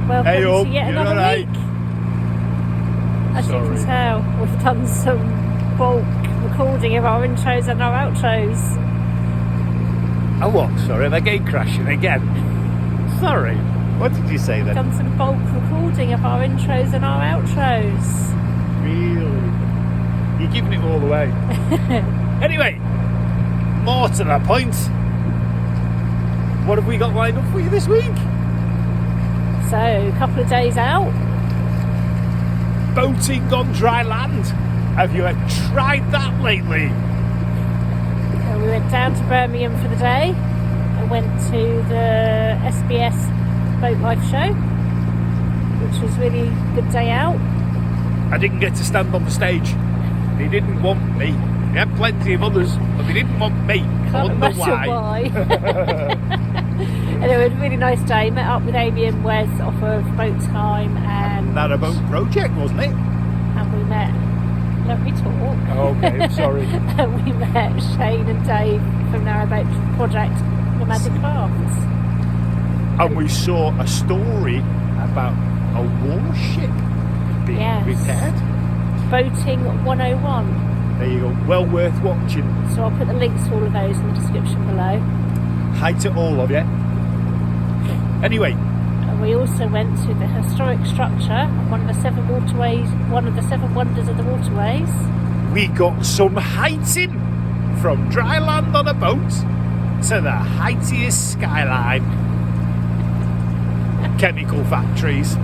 welcome Hey, to yet you're another right. week. As you can tell, we've done some bulk recording of our intros and our outros. Oh what? Sorry, the gate crashing again. Sorry. What did you say then? Done some bulk recording of our intros and our outros. Really? You're giving it all away. Anyway, more to the point. What have we got lined up for you this week? So, a couple of days out. Boating on dry land. Have you tried that lately? We went down to Birmingham for the day and went to the SBS Boatlife show, which was really a good day out. I didn't get to stand on the stage. They didn't want me. They had plenty of others, but they didn't want me. I wonder why. Anyway, it was a really nice day. Met up with Amy and Wes off of BoatTime and Narrowboat Project, wasn't it? And we met. Let me talk. Oh, okay, I'm sorry. And we met Shane and Dave from Narrowboat Project, Nomadic Crafts. And we saw a story about a warship being repaired. Boating 101. There you go. Well worth watching. So I'll put the links to all of those in the description below. Hi to all of you. Anyway. And we also went to the historic structure, one of the seven waterways, one of the seven wonders of the waterways. We got some heighting from dry land on a boat to the heightiest skyline. Chemical factories.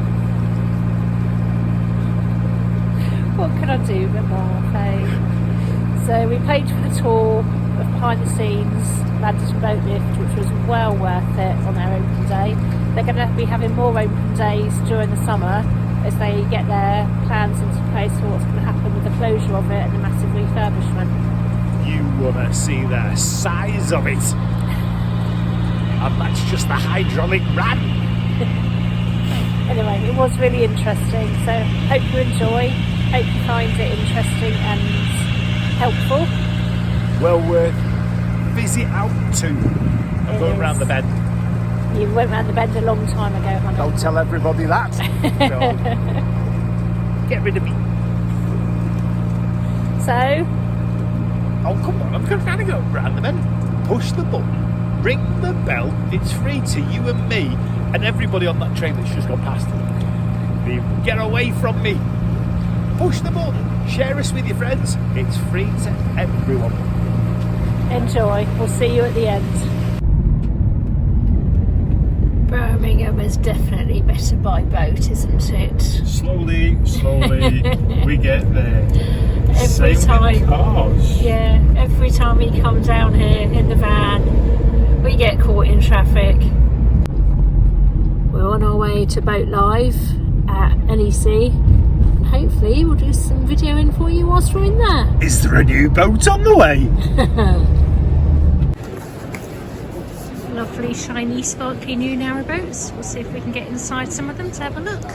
What can I do but laugh, eh? So we paid for the tour of behind the scenes Anderton Boat Lift, which was well worth it on their open day. They're going to be having more open days during the summer as they get their plans into place for what's going to happen with the closure of it and the massive refurbishment. You want to see the size of it. And that's just the hydraulic ram. Anyway, it was really interesting, so hope you enjoy, hope you find it interesting and helpful. Well worth visit out to. I'm going round the bend. You went round the bend a long time ago, honey. Don't tell everybody that. Get rid of me. So? Oh, come on, I'm going to go round the bend. Push the button, ring the bell, it's free to you and me and everybody on that train that's just gone past. Get away from me. Push the button, share us with your friends. It's free to everyone. Enjoy. We'll see you at the end. Birmingham is definitely better by boat, isn't it? Slowly, we get there. Every time. Cars. Yeah, every time we come down here in the van, we get caught in traffic. We're on our way to BoatLife at NEC. Hopefully we'll do some videoing for you whilst we're in there. Is there a new boat on the way? Lovely, shiny, sparkly new narrowboats. We'll see if we can get inside some of them to have a look.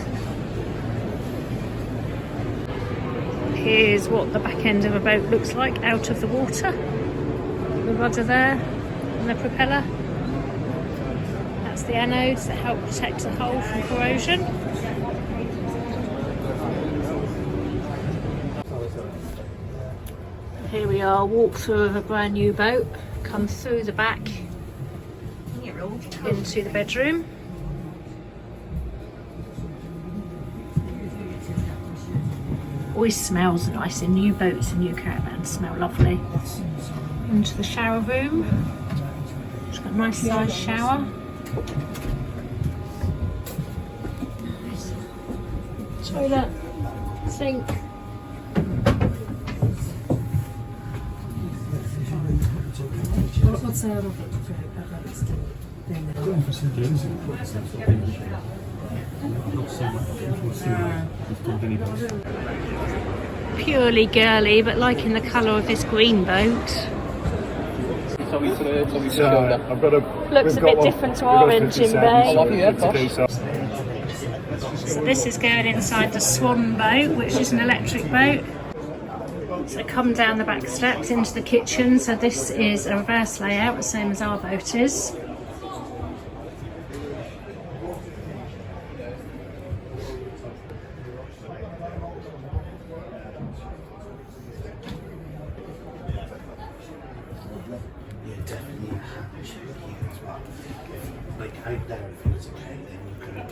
Here's what the back end of a boat looks like out of the water. The rudder there and the propeller. That's the anodes that help protect the hull from corrosion. Here we are, walkthrough of a brand new boat. Come through the back into the bedroom. Always smells nice in new boats and new caravans, smell lovely. Into the shower room. It's got a nice sized shower. Toilet, sink. What's that? Purely girly, but liking the colour of this green boat. I've got a. Looks a bit different to our engine bay. So So this is going inside the Swan boat, which is an electric boat. So come down the back steps into the kitchen. So this is a reverse layout, the same as our boat is. Yeah, definitely a hammer shape here as well. Like out there, if it was okay, then you could have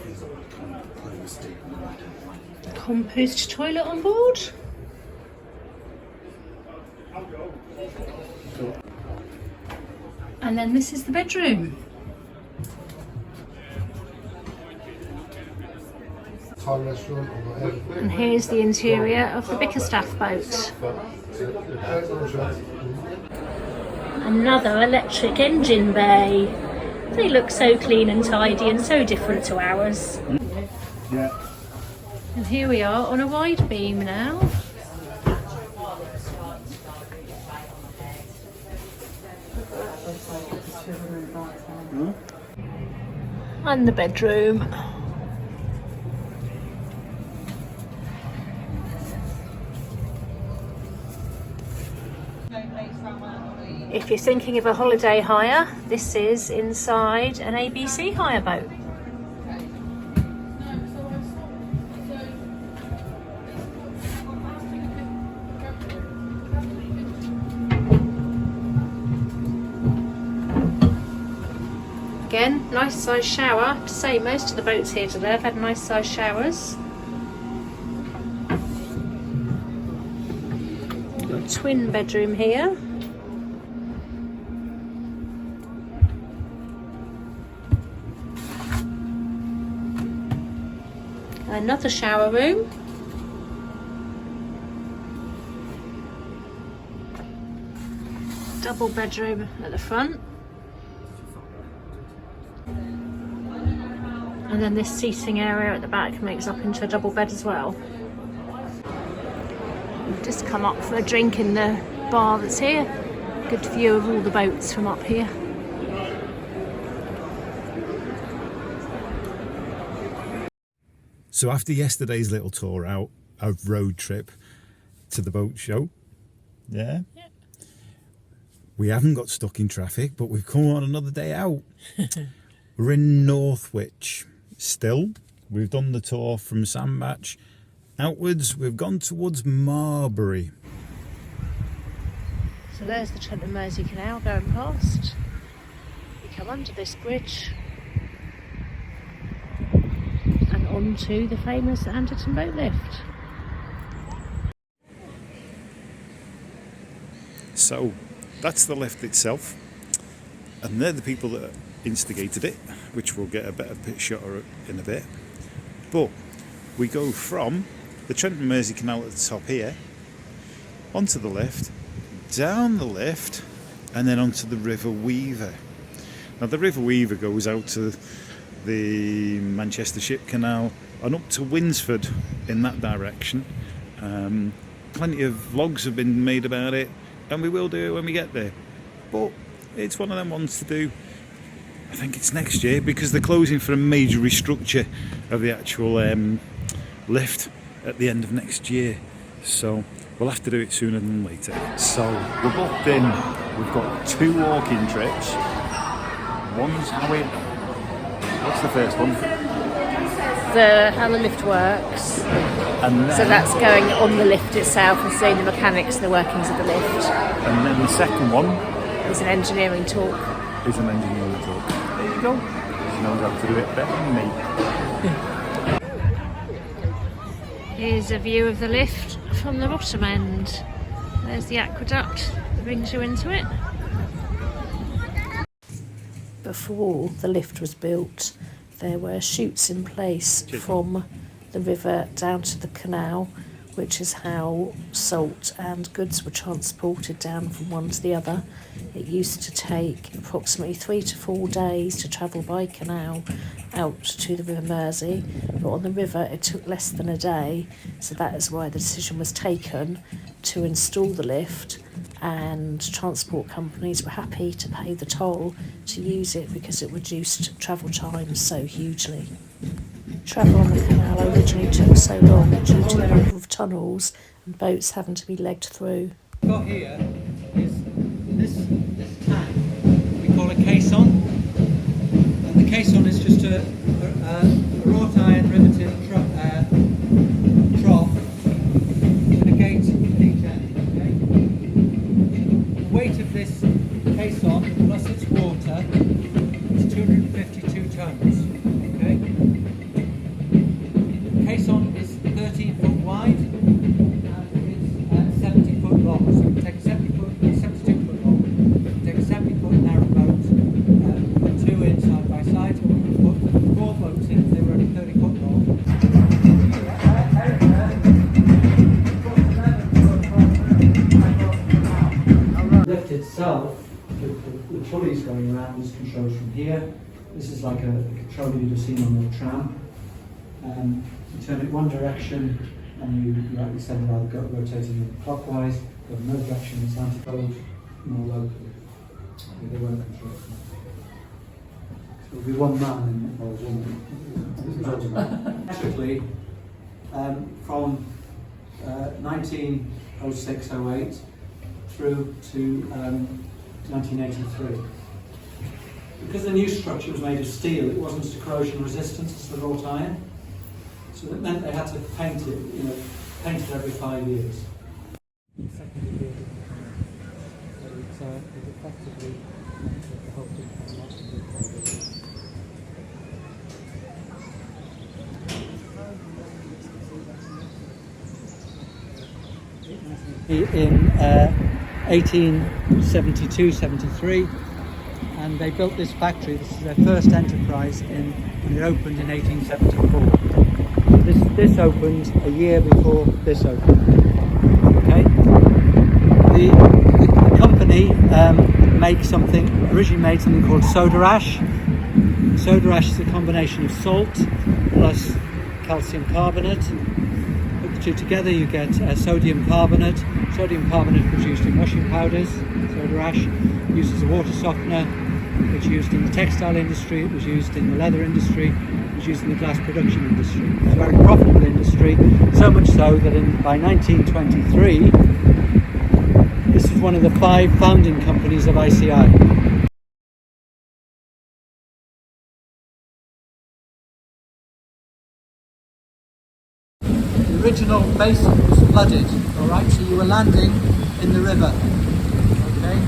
things like kind of closed it. And I don't like Compost toilet on board. And then this is the bedroom. Thai restaurant or whatever. And here's the interior of the Bickerstaff boat. Another electric engine bay. They look so clean and tidy and so different to ours. Yeah. And here we are on a wide beam now. And the bedroom. If you're thinking of a holiday hire, this is inside an ABC hire boat. Again, nice size shower. I have to say, most of the boats here today have had nice size showers. Got a twin bedroom here. Another shower room. Double bedroom at the front. And then this seating area at the back makes up into a double bed as well. We've just come up for a drink in the bar that's here. Good view of all the boats from up here. So after yesterday's little tour out, a road trip to the boat show, yeah, we haven't got stuck in traffic, but we've come on another day out. We're in Northwich still. We've done the tour from Sandbach outwards. We've gone towards Marbury. So there's the Trent Mersey Canal going past. We come under this bridge and onto the famous Anderton Boat Lift. So that's the lift itself, and they're the people that instigated it, which we'll get a better shot of in a bit. But we go from the Trent Mersey Canal at the top here, onto the lift, down the lift, and then onto the River Weaver. Now the River Weaver goes out to the Manchester Ship Canal and up to Winsford in that direction. Plenty of vlogs have been made about it, and we will do it when we get there. But it's one of them ones to do, I think it's next year, because they're closing for a major restructure of the actual lift at the end of next year. So we'll have to do it sooner than later. So we're booked in. We've got 2 walking trips. One's Haywood. What's the first one? How the lift works. And then, So that's going on the lift itself and seeing the mechanics and the workings of the lift. and then the second one It's an engineering talk. is an engineering talk. There you go. She knows how to do it better than me. Here's a view of the lift from the bottom end. There's the aqueduct that brings you into it. Before the lift was built, there were chutes in place from the river down to the canal, which is how salt and goods were transported down from one to the other. It used to take approximately 3 to 4 days to travel by canal out to the River Mersey, but on the river it took less than a day, so that is why the decision was taken to install the lift, and transport companies were happy to pay the toll to use it because it reduced travel times so hugely. Travel on the canal originally took so long due to the number of tunnels and boats having to be legged through. What we've got here is this tank we call a caisson, and the caisson is just a wrought iron riveted trough with a gate at each end. Okay? The weight weight of this caisson plus its water is 252 tons. Okay. The caisson is 13 foot wide and it's 70 foot long. So you take a 72 foot long, you take a 70 foot narrow boat, put two in side by side, or you can put four boats in if they were only 30 foot long. The lift itself, the pulleys going around is controlled from here. This is like a control you'd have seen on a tram. You turn it one direction and you like you said, rather go rotating clockwise, but no direction is anti-fold more locally. They won't control it. So it'll be one man or woman. Actually, from 1906-08 through to 1983. Because the new structure was made of steel, it wasn't as corrosion resistant as the wrought iron. So that meant they had to paint it, paint it every 5 years. In 1872-73, and they built this factory. This is their first enterprise when it opened in 1874. This opened a year before this opened. Okay. The company originally made something called soda ash. Soda ash is a combination of salt plus calcium carbonate. Put the two together, you get sodium carbonate. Sodium carbonate was used in washing powders. Soda ash used as a water softener. It was used in the textile industry. It was used in the leather industry. It was used in the glass production industry. It was a very profitable industry, so much so that by 1923, this was one of the 5 founding companies of ICI. The original basin was flooded, alright, so you were landing in the river, okay?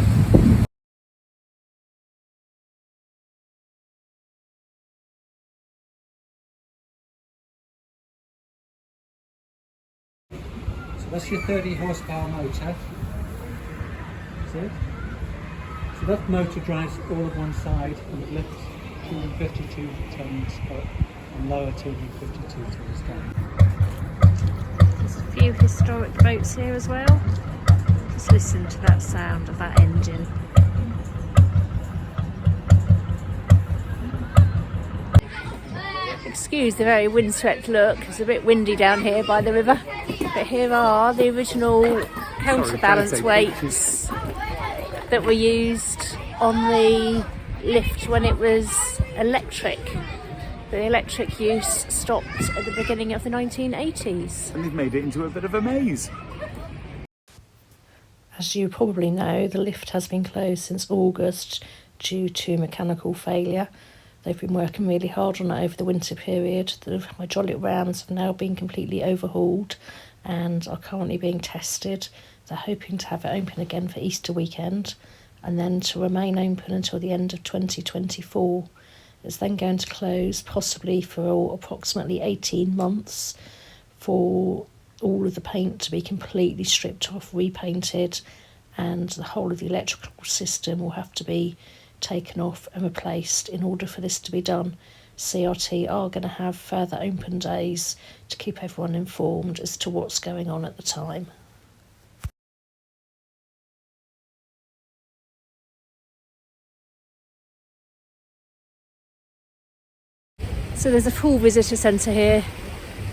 So that's your 30 horsepower motor. That's it. So that motor drives all of one side and it lifts 252 tons up and lower 252 tons down. There's a few historic boats here as well. Just listen to that sound of that engine. Excuse the very windswept look, it's a bit windy down here by the river. But here are the original counterbalance weights that were used on the lift when it was electric. The electric use stopped at the beginning of the 1980s. And they've made it into a bit of a maze. As you probably know, the lift has been closed since August due to mechanical failure. They've been working really hard on it over the winter period. The hydraulic rams have now been completely overhauled and are currently being tested. They're hoping to have it open again for Easter weekend and then to remain open until the end of 2024. It's then going to close possibly for approximately 18 months for all of the paint to be completely stripped off, repainted, and the whole of the electrical system will have to be taken off and replaced in order for this to be done. CRT are going to have further open days to keep everyone informed as to what's going on at the time. So there's a full visitor centre here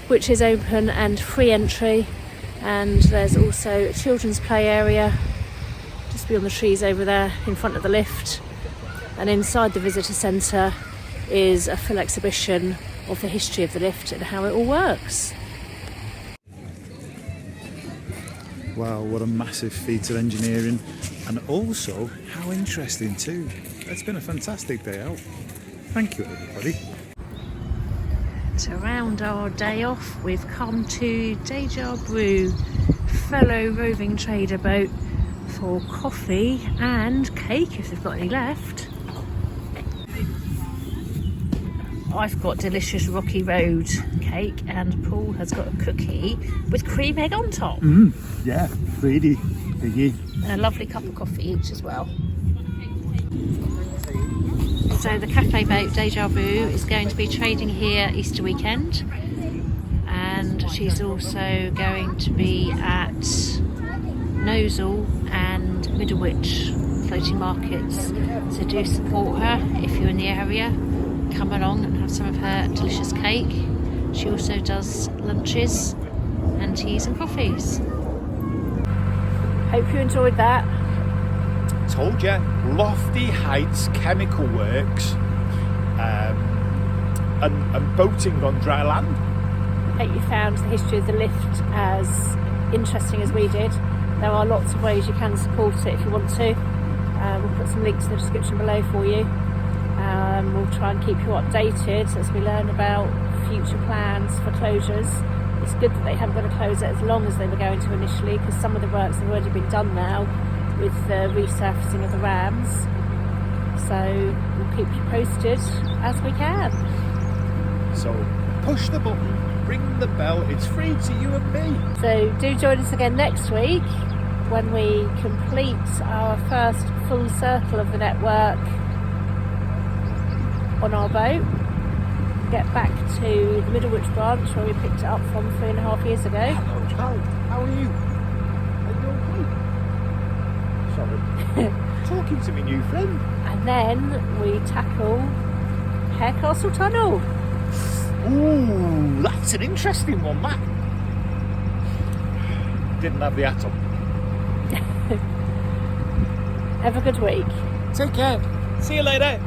which is open and free entry, and there's also a children's play area just beyond the trees over there in front of the lift, and inside the visitor centre is a full exhibition of the history of the lift and how it all works. Wow, what a massive feat of engineering, and also how interesting too. It's been a fantastic day out. Thank you everybody. To round our day off, we've come to Deja Brew, fellow roving trader boat for coffee and cake if they've got any left. I've got delicious Rocky Road cake and Paul has got a cookie with cream egg on top. Yeah, really biggie. And a lovely cup of coffee each as well. So the Cafe Boat Deja Vu is going to be trading here Easter weekend, and she's also going to be at Nosal and Middlewich floating markets. So do support her if you're in the area. Come along and have some of her delicious cake. She also does lunches and teas and coffees. Hope you enjoyed that. Told you, Lofty Heights Chemical Works, and boating on dry land. Hope you found the history of the lift as interesting as we did. There are lots of ways you can support it if you want to. We'll put some links in the description below for you. We'll try and keep you updated as we learn about future plans for closures. It's good that they haven't got to close it as long as they were going to initially, because some of the works have already been done now with the resurfacing of the rams. So we'll keep you posted as we can. So push the button, ring the bell, it's free to you and me. So do join us again next week when we complete our first full circle of the network on our boat. Get back to the Middlewich branch where we picked it up from 3.5 years ago. Hello, how are you? Are you okay? Sorry. Talking to me new friend. And then we tackle Hare Castle Tunnel. Ooh, that's an interesting one, that. Didn't have the hat on. Have a good week. Take care. See you later.